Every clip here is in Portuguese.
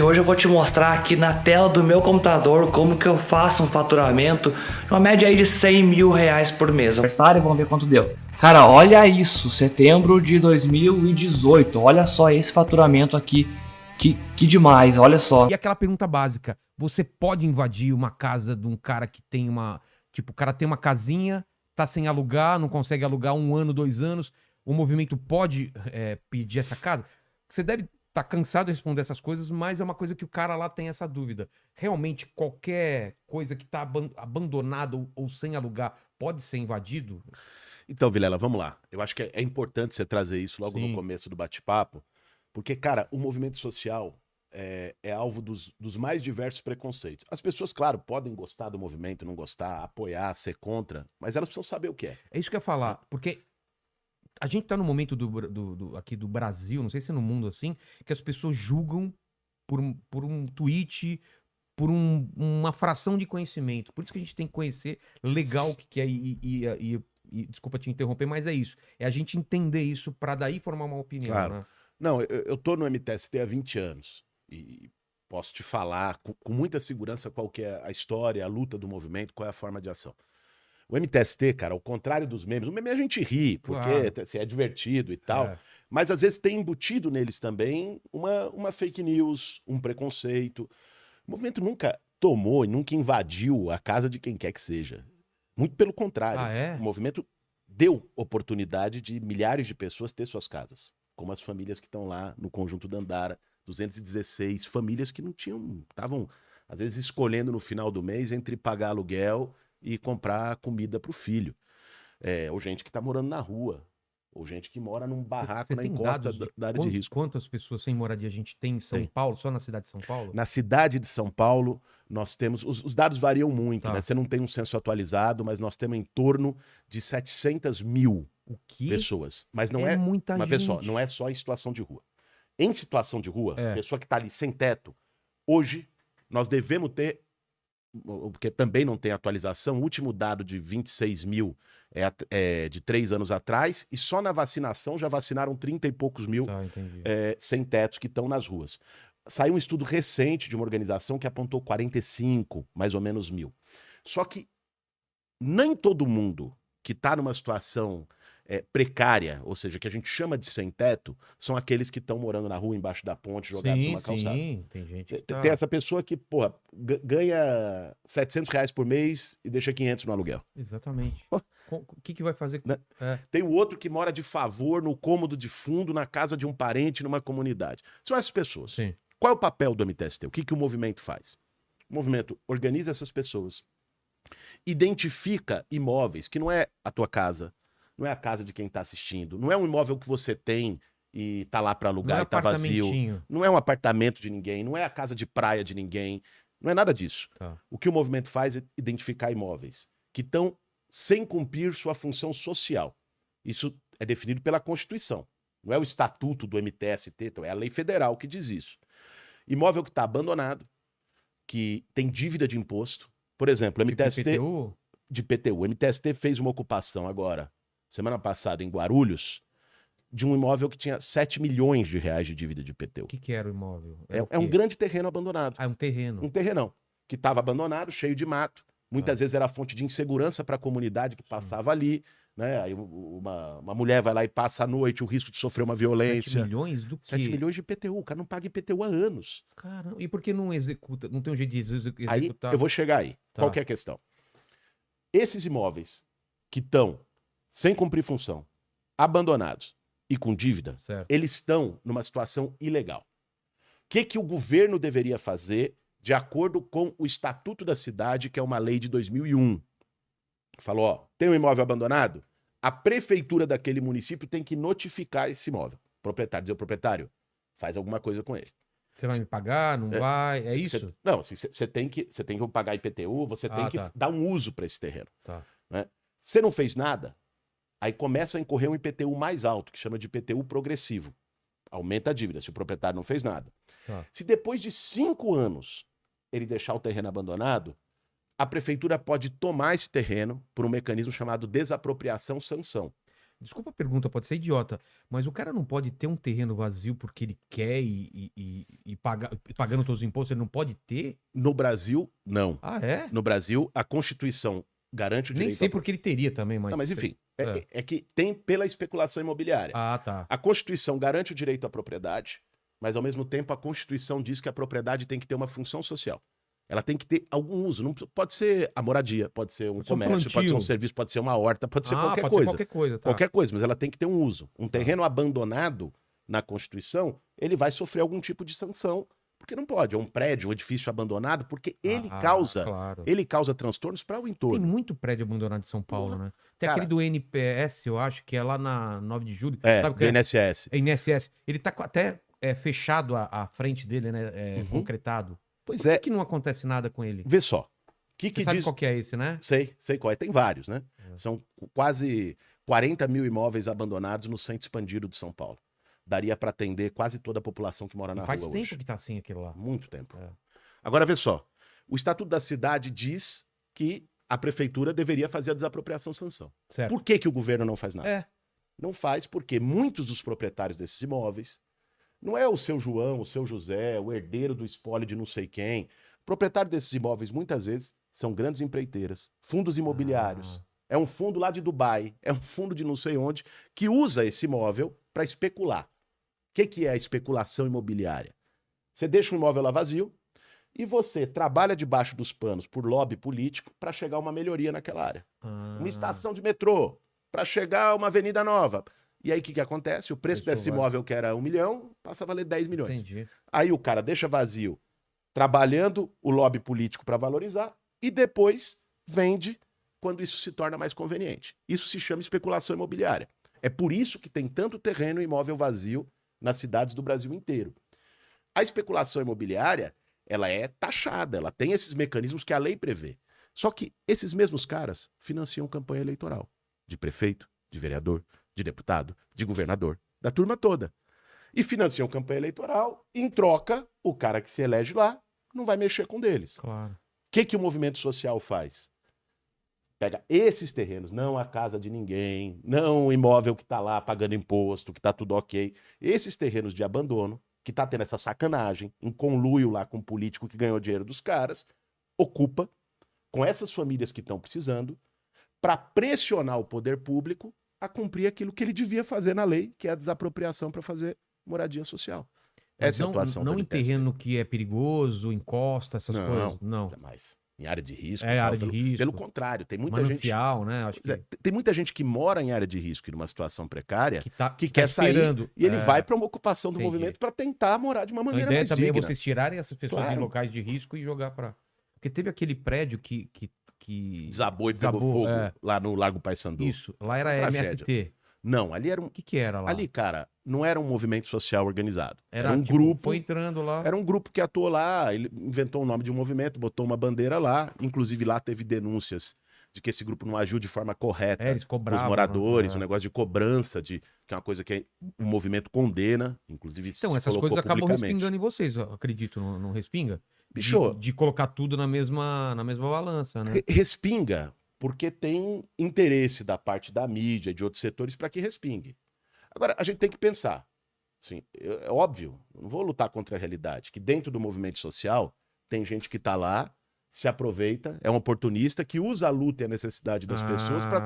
e hoje eu vou te mostrar aqui na tela do meu computador como que eu faço um faturamento de uma média aí de 100 mil reais por mês. Vamos ver quanto deu. Cara, olha isso, setembro de 2018, olha só esse faturamento aqui, que demais, olha só. E aquela pergunta básica, você pode invadir uma casa de um cara que tem uma... Tipo, o cara tem uma casinha, tá sem alugar, não consegue alugar 1 ano, 2 anos, o movimento pode pedir essa casa? Você deve estar cansado de responder essas coisas, mas é uma coisa que o cara lá tem essa dúvida. Realmente, qualquer coisa que tá abandonada ou sem alugar pode ser invadido? Então, Vilela, vamos lá. Eu acho que é importante você trazer isso logo no começo do bate-papo, porque, cara, o movimento social é alvo dos mais diversos preconceitos. As pessoas, claro, podem gostar do movimento, não gostar, apoiar, ser contra, mas elas precisam saber o que é. É isso que eu ia falar, porque a gente tá no momento aqui do Brasil, não sei se é no mundo assim, que as pessoas julgam por um tweet, por uma fração de conhecimento. Por isso que a gente tem que conhecer legal o que é e desculpa te interromper, mas é isso. É a gente entender isso para daí formar uma opinião, Claro. né? Não, eu tô no MTST há 20 anos e posso te falar com muita segurança qual que é a história, a luta do movimento, qual é a forma de ação. O MTST, cara, ao contrário dos memes, o meme a gente ri, porque Claro. é divertido e tal, mas às vezes tem embutido neles também uma fake news, um preconceito. O movimento nunca tomou e nunca invadiu a casa de quem quer que seja. Muito pelo contrário. Ah, é? O movimento deu oportunidade de milhares de pessoas ter suas casas, como as famílias que estão lá no Conjunto Dandara, 216 famílias que não tinham, estavam às vezes escolhendo no final do mês entre pagar aluguel e comprar comida para o filho. Ou gente que está morando na rua, ou gente que mora num barraco na encosta da área de risco. Quantas pessoas sem moradia a gente tem em São Paulo, só na cidade de São Paulo? Na cidade de São Paulo, nós temos... Os dados variam muito, né? Você não tem um censo atualizado, mas nós temos em torno de 700 mil pessoas. Mas não é muita uma gente. vez só, não é só em situação de rua. Em situação de rua, pessoa que está ali sem teto, hoje nós devemos ter, porque também não tem atualização, o último dado de 26 mil é de 3 anos atrás, e só na vacinação já vacinaram 30 e poucos mil sem tetos que estão nas ruas. Saiu um estudo recente de uma organização que apontou 45, mais ou menos, mil. Só que nem todo mundo que está numa situação precária, ou seja, que a gente chama de sem teto, são aqueles que estão morando na rua, embaixo da ponte, jogados numa calçada. Sim, tem gente que Tem essa pessoa que, porra, ganha 700 reais por mês e deixa 500 no aluguel. Exatamente. O que vai fazer? Tem o outro que mora de favor no cômodo de fundo, na casa de um parente, numa comunidade. São essas pessoas. Sim. Qual é o papel do MTST? O que o movimento faz? O movimento organiza essas pessoas, identifica imóveis, que não é a tua casa, não é a casa de quem está assistindo, não é um imóvel que você tem e tá lá para alugar e tá vazio. Não é um apartamento de ninguém, não é a casa de praia de ninguém, não é nada disso. O que o movimento faz é identificar imóveis que estão sem cumprir sua função social. Isso é definido pela Constituição. Não é o estatuto do MTST, então é a lei federal que diz isso. Imóvel que está abandonado, que tem dívida de imposto. Por exemplo, o MTST... PTU? De PTU. O MTST fez uma ocupação agora, semana passada, em Guarulhos, de um imóvel que tinha 7 milhões de reais de dívida de PTU. O que era o imóvel? É um grande terreno abandonado. Ah, é um terreno. Um terrenão, que estava abandonado, cheio de mato. Muitas vezes era fonte de insegurança para a comunidade que passava ali. Né? Aí uma mulher vai lá e passa a noite, o risco de sofrer uma violência. 7 milhões do quê? 7 milhões de IPTU. O cara não paga IPTU há anos. Caramba, e por que não executa? Não tem um jeito de executar? Aí eu vou chegar aí. Qual que é a questão? Esses imóveis que estão sem cumprir função, abandonados e com dívida, eles estão numa situação ilegal. O que o governo deveria fazer de acordo com o Estatuto da Cidade, que é uma lei de 2001? Falou, ó, tem um imóvel abandonado? A prefeitura daquele município tem que notificar esse imóvel. Proprietário, dizer o proprietário, faz alguma coisa com ele. Você vai me pagar? Não vai? É isso? Não, você tem que pagar IPTU, você tem que dar um uso para esse terreno. Né? Você não fez nada, aí começa a incorrer um IPTU mais alto, que chama de IPTU progressivo. Aumenta a dívida, se o proprietário não fez nada. Se depois de 5 anos ele deixar o terreno abandonado, a prefeitura pode tomar esse terreno por um mecanismo chamado desapropriação-sanção. Desculpa a pergunta, pode ser idiota, mas o cara não pode ter um terreno vazio porque ele quer e pagando todos os impostos, ele não pode ter? No Brasil, não. Ah, é? No Brasil, a Constituição garante o Nem direito sei à porque ele teria também, mas... Não, mas enfim, É. é que tem pela especulação imobiliária. Ah, tá. A Constituição garante o direito à propriedade, mas ao mesmo tempo a Constituição diz que a propriedade tem que ter uma função social. Ela tem que ter algum uso. Não pode ser a moradia, pode ser um Pode ser um comércio, pode ser um plantio. serviço, pode ser uma horta, pode ser qualquer pode coisa. ser qualquer coisa, tá. Qualquer coisa, mas ela tem que ter um uso. Um terreno abandonado na Constituição, ele vai sofrer algum tipo de sanção, porque não pode. É um prédio, um edifício abandonado, porque Claro. ele causa transtornos para o Tem entorno. muito prédio abandonado em São Paulo, Porra. né? Tem Cara, aquele do NPS, eu acho, que é lá na 9 de julho. É, Sabe o do que é? INSS. É INSS. Ele tá até fechado a frente dele, né? Uhum. Concretado. Pois Por é, que não acontece nada com ele? vê só. O que Você que sabe diz... qual que é esse, né? Sei qual é. Tem vários, né? É. São quase 40 mil imóveis abandonados no centro expandido de São Paulo. Daria para atender quase toda a população que mora na E faz rua tempo hoje. que tá assim aquilo lá. Muito tempo. É. Agora, vê só. O Estatuto da Cidade diz que a prefeitura deveria fazer a desapropriação sanção. Certo. Por que o governo não faz nada? É. Não faz porque muitos dos proprietários desses imóveis não é o seu João, o seu José, o herdeiro do espólio de não sei quem. O proprietário desses imóveis, muitas vezes, são grandes empreiteiras, fundos imobiliários. É um fundo lá de Dubai, é um fundo de não sei onde, que usa esse imóvel para especular. O que é a especulação imobiliária? Você deixa um imóvel lá vazio e você trabalha debaixo dos panos por lobby político para chegar a uma melhoria naquela área. Uma estação de metrô, para chegar a uma avenida nova. E aí o que acontece? O preço Pessoal desse vai. imóvel, que era 1 milhão, passa a valer 10 milhões. Entendi. Aí o cara deixa vazio, trabalhando o lobby político para valorizar, e depois vende quando isso se torna mais conveniente. Isso se chama especulação imobiliária. É por isso que tem tanto terreno e imóvel vazio nas cidades do Brasil inteiro. A especulação imobiliária, ela é taxada, ela tem esses mecanismos que a lei prevê. Só que esses mesmos caras financiam campanha eleitoral de prefeito, de vereador, de deputado, de governador, da turma toda. E financiam campanha eleitoral, em troca, o cara que se elege lá não vai mexer com deles. Claro. O que o movimento social faz? Pega esses terrenos, não a casa de ninguém, não o imóvel que está lá pagando imposto, que está tudo ok. Esses terrenos de abandono, que está tendo essa sacanagem, em conluio lá com o político que ganhou dinheiro dos caras, ocupa com essas famílias que estão precisando para pressionar o poder público a cumprir aquilo que ele devia fazer na lei, que é a desapropriação para fazer moradia social. Mas Essa é a atuação não do em MTST. terreno que é perigoso, encosta, essas Não, coisas. Não. Jamais. Em área de risco. É, e tal, área de risco. Pelo contrário, tem muita gente... Manancial, né? Acho Pois que, é, tem muita gente que mora em área de risco e numa situação precária que quer sair esperando. e ele É. vai para uma ocupação do Entendi. movimento para tentar morar de uma Então, a maneira ideia mais também é digna. vocês tirarem essas pessoas Claro. em locais de risco e jogar pra. Porque teve aquele prédio que Desabou e pegou Desabou, fogo é. lá no Largo Paissandu. Isso, lá era Uma MST. Não, ali era um... O que era lá? Ali, cara, não era um movimento social organizado. era um tipo, grupo... Foi entrando lá. Era um grupo que atuou lá, ele inventou o nome de um movimento, botou uma bandeira lá, inclusive lá teve denúncias de que esse grupo não agiu de forma correta Eles com cobravam. os moradores, né? um negócio de cobrança, que é uma coisa que o movimento condena, inclusive Então, se essas colocou coisas acabam publicamente. respingando em vocês, eu acredito, não respinga? Bicho, De colocar tudo na mesma balança, né? respinga, porque tem interesse da parte da mídia, de outros setores, para que respingue. Agora, a gente tem que pensar, assim, é óbvio, não vou lutar contra a realidade, que dentro do movimento social tem gente que está lá, se aproveita, é um oportunista que usa a luta e a necessidade das pessoas para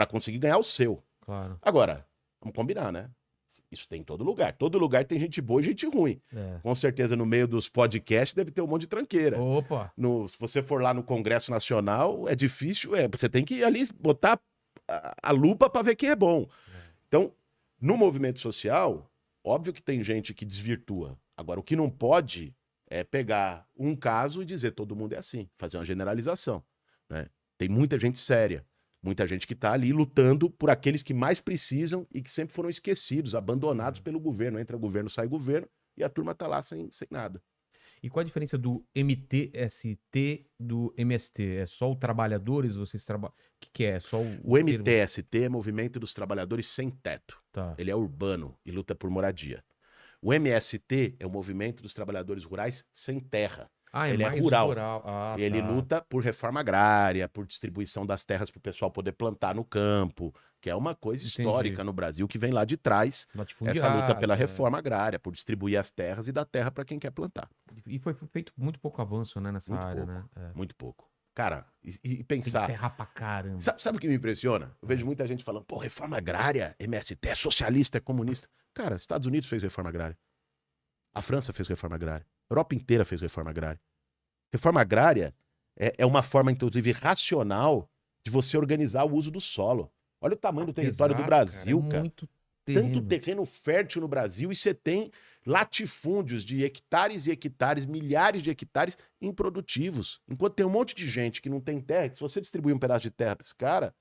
conseguir ganhar o seu. Claro. Agora, vamos combinar, né? Isso tem em todo lugar. Todo lugar tem gente boa e gente ruim. É. Com certeza, no meio dos podcasts deve ter um monte de tranqueira. Opa! Se você for lá no Congresso Nacional, é difícil, você tem que ir ali botar a lupa para ver quem é bom. Então, no movimento social, óbvio que tem gente que desvirtua. Agora, o que não pode é pegar um caso e dizer todo mundo é assim, fazer uma generalização, né? Tem muita gente séria, muita gente que está ali lutando por aqueles que mais precisam e que sempre foram esquecidos, abandonados pelo governo. Entra governo, sai governo e a turma está lá sem nada. E qual a diferença do MTST do MST? É só o trabalhadores? Vocês trabalham. O que é? É só O MTST é Movimento dos Trabalhadores Sem Teto. Tá. Ele é urbano e luta por moradia. O MST é o Movimento dos Trabalhadores Rurais Sem Terra. Ah, ele é mais rural. Ah, Ele tá. luta por reforma agrária, por distribuição das terras para o pessoal poder plantar no campo, que é uma coisa Entendi. histórica no Brasil, que vem lá de trás, essa Latifundiário, luta pela reforma agrária, por distribuir as terras e dar terra para quem quer plantar. E foi feito muito pouco avanço, né, nessa Muito área, pouco. né? É. Muito pouco. Cara, e Tem pensar... terra pra caramba. Sabe o que me impressiona? Eu vejo muita gente falando, pô, reforma agrária, MST, é socialista, é comunista. Cara, Estados Unidos fez reforma agrária. A França fez reforma agrária. A Europa inteira fez reforma agrária. Reforma agrária é uma forma, inclusive, racional de você organizar o uso do solo. Olha o tamanho do território do Exato, Brasil, é cara. muito Tanto terreno. terreno fértil no Brasil e você tem latifúndios de hectares e hectares, milhares de hectares improdutivos. Enquanto tem um monte de gente que não tem terra, que se você distribuir um pedaço de terra para esse cara,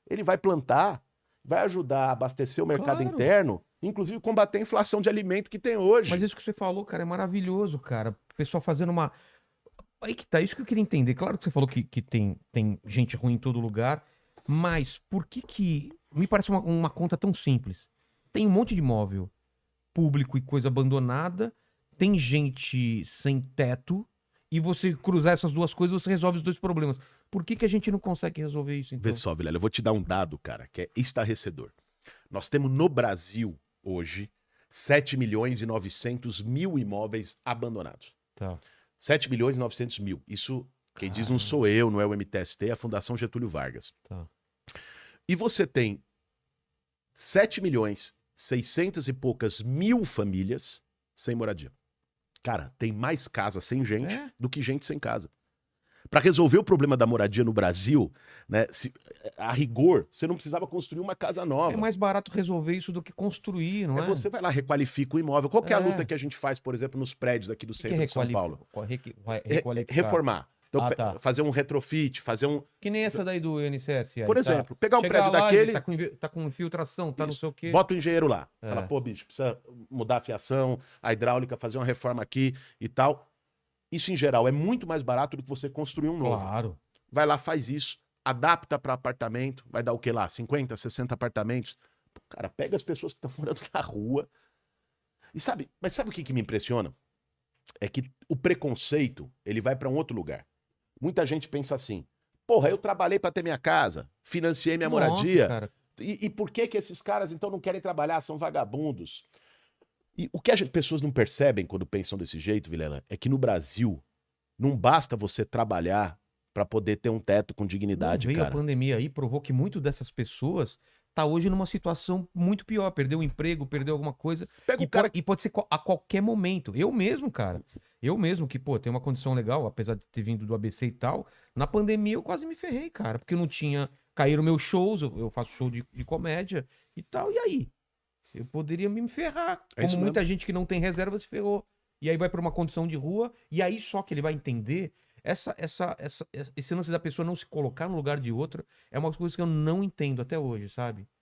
ele vai plantar, vai ajudar a abastecer o mercado Claro. interno, inclusive combater a inflação de alimento que tem hoje. Mas isso que você falou, cara, é maravilhoso, cara. O pessoal fazendo uma... Aí que tá, isso que eu queria entender. Claro que você falou que tem gente ruim em todo lugar, mas por que... Me parece uma conta tão simples. Tem um monte de imóvel público e coisa abandonada, tem gente sem teto, e você cruzar essas duas coisas, você resolve os dois problemas. Por que a gente não consegue resolver isso, então? Vê só, Vilela, eu vou te dar um dado, cara, que é estarrecedor. Nós temos no Brasil, hoje, 7.900.000 imóveis abandonados. Tá. 7.900.000. Isso, quem diz não sou eu, não é o MTST, é a Fundação Getúlio Vargas. Tá. E você tem 7.600.000 e poucas mil famílias sem moradia. Cara, tem mais casa sem gente É? do que gente sem casa. Para resolver o problema da moradia no Brasil, né, a rigor, você não precisava construir uma casa nova. É mais barato resolver isso do que construir, não é? Você vai lá, requalifica o imóvel. Qual que é a É. luta que a gente faz, por exemplo, nos prédios aqui do O que centro de São Paulo? Requalificar. Reformar. Então, Ah, tá. fazer um retrofit, fazer um... Que nem essa daí do INSS. aí, Por tá? exemplo, pegar um Chegar prédio lá, daquele... ele tá com infiltração, tá não Isso. sei o quê. Bota o engenheiro lá. É. Fala, pô, bicho, precisa mudar a fiação, a hidráulica, fazer uma reforma aqui e tal. Isso, em geral, é muito mais barato do que você construir um novo. Claro. Vai lá, faz isso, adapta para apartamento, vai dar o quê lá? 50, 60 apartamentos. Pô, cara, pega as pessoas que estão morando na rua. Mas sabe o que me impressiona? É que o preconceito, ele vai para um outro lugar. Muita gente pensa assim, porra, eu trabalhei para ter minha casa, financiei minha Nossa, moradia. cara. E por que esses caras, então, não querem trabalhar? São vagabundos. E o que as pessoas não percebem quando pensam desse jeito, Vilela, é que no Brasil não basta você trabalhar para poder ter um teto com dignidade, Não, veio cara. a pandemia aí, provou que muito dessas pessoas tá hoje numa situação muito pior. Perdeu o emprego, perdeu alguma coisa. Pega E, o cara... e pode ser a qualquer momento. Eu mesmo, cara. Eu mesmo, que, pô, tenho uma condição legal, apesar de ter vindo do ABC e tal. Na pandemia eu quase me ferrei, cara. Porque eu não tinha... Caíram meus shows, eu faço show de comédia e tal. E aí? Eu poderia me ferrar. É isso Como muita gente que não tem reserva se ferrou. E aí vai pra uma condição de rua. E aí só que ele vai entender... Esse lance da pessoa não se colocar no lugar de outra é uma coisa que eu não entendo até hoje, sabe?